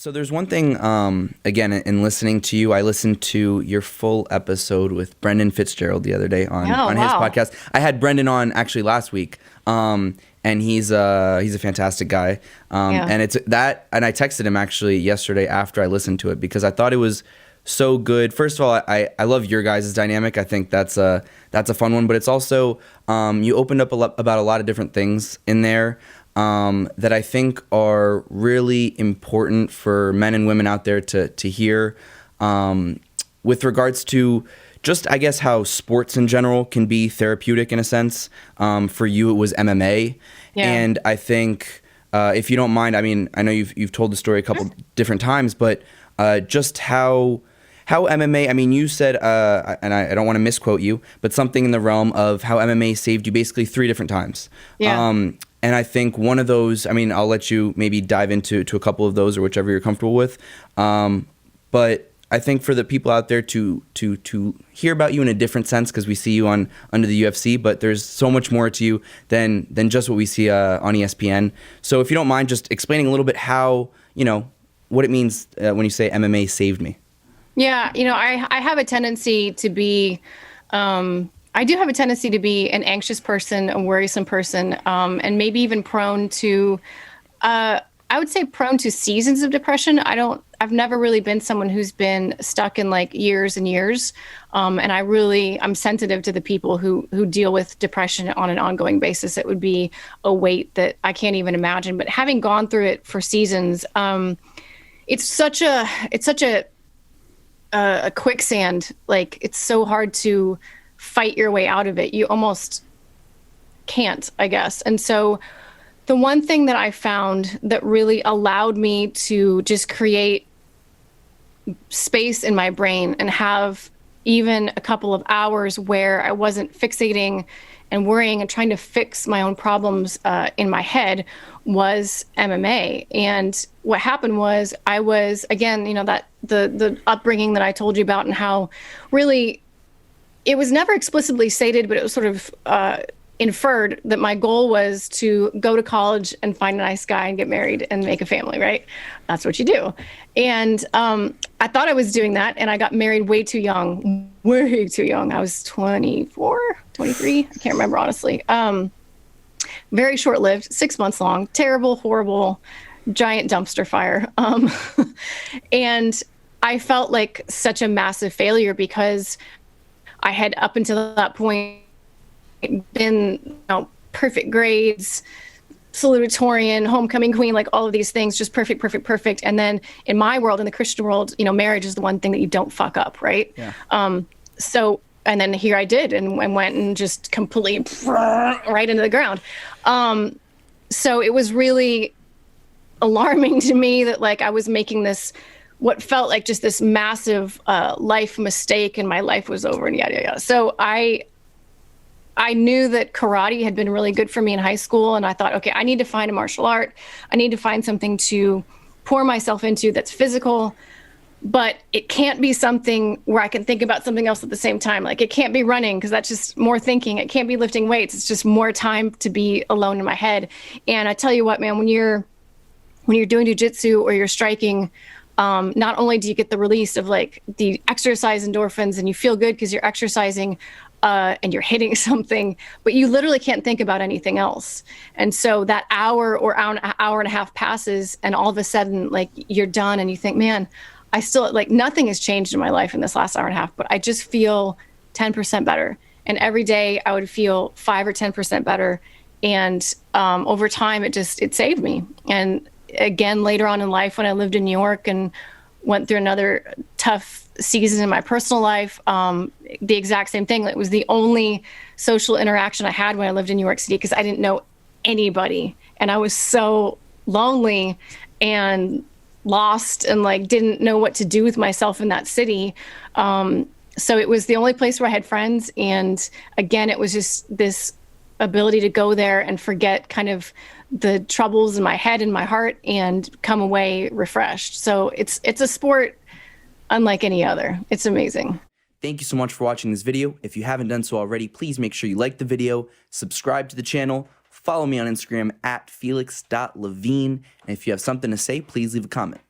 So there's one thing, again, in listening to you, I listened to your full episode with Brendan Fitzgerald the other day on Oh, his wow. podcast. I had Brendan on actually last week, and he's a fantastic guy. Yeah. And it's that, and I texted him actually yesterday after I listened to it because I thought it was so good. First of all, I love your guys' dynamic. I think that's a fun one, but it's also you opened up about a lot of different things in there that I think are really important for men and women out there to hear with regards to just, I guess, how sports in general can be therapeutic in a sense. For you, it was MMA. Yeah. And I think, if you don't mind, I mean, I know you've told the story a couple different times, but just how MMA, I mean, you said, and I don't want to misquote you, but something in the realm of how MMA saved you basically 3 different times. Yeah. And I think one of those, I mean, I'll let you maybe dive into a couple of those or whichever you're comfortable with. But I think for the people out there to hear about you in a different sense, because we see you under the UFC, but there's so much more to you than just what we see on ESPN. So if you don't mind just explaining a little bit how, what it means when you say MMA saved me. Yeah. I have a tendency to be, I do have a tendency to be an anxious person, a worrisome person, and maybe even prone to, I would say prone to seasons of depression. I've never really been someone who's been stuck in like years and years. And I'm sensitive to the people who deal with depression on an ongoing basis. It would be a weight that I can't even imagine, but having gone through it for seasons, it's such a quicksand. Like, it's so hard to fight your way out of it. You almost can't, I guess. And so the one thing that I found that really allowed me to just create space in my brain and have even a couple of hours where I wasn't fixating and worrying and trying to fix my own problems in my head was MMA. And what happened was I was, again, that the upbringing that I told you about and how really it was never explicitly stated, but it was sort of inferred that my goal was to go to college and find a nice guy and get married and make a family, right? That's what you do. And I thought I was doing that, and I got married way too young. I was 24, 23. I can't remember, honestly. Very short-lived, 6 months long, terrible, horrible, giant dumpster fire. And I felt like such a massive failure because I had up until that point been, perfect grades, salutatorian, homecoming queen, like all of these things, just perfect. And then in my world, in the Christian world, marriage is the one thing that you don't fuck up, right? Yeah. So, and then here I did and went and just completely right into the ground. So it was really alarming to me that like I was making this, what felt like just this massive life mistake, and my life was over and yada. So I knew that karate had been really good for me in high school, and I thought, okay, I need to find a martial art. I need to find something to pour myself into that's physical, but it can't be something where I can think about something else at the same time. Like, it can't be running because that's just more thinking. It can't be lifting weights. It's just more time to be alone in my head. And I tell you what, man, when you're doing jiu-jitsu or you're striking, not only do you get the release of like the exercise endorphins and you feel good because you're exercising and you're hitting something, but you literally can't think about anything else. And so that hour and a half passes, and all of a sudden, like, you're done and you think, man, I still, like, nothing has changed in my life in this last hour and a half, but I just feel 10% better. And every day I would feel 5 or 10% better. And over time, it saved me. And again, later on in life, when I lived in New York and went through another tough season in my personal life, the exact same thing. It was the only social interaction I had when I lived in New York City because I didn't know anybody. And I was so lonely and lost and like didn't know what to do with myself in that city. So it was the only place where I had friends. And again, it was just this ability to go there and forget kind of the troubles in my head and my heart and come away refreshed. So it's a sport unlike any other. It's amazing. Thank you so much for watching this video. If you haven't done so already, please make sure you like the video, subscribe to the channel, follow me on Instagram at felix.levine, and if you have something to say, please leave a comment.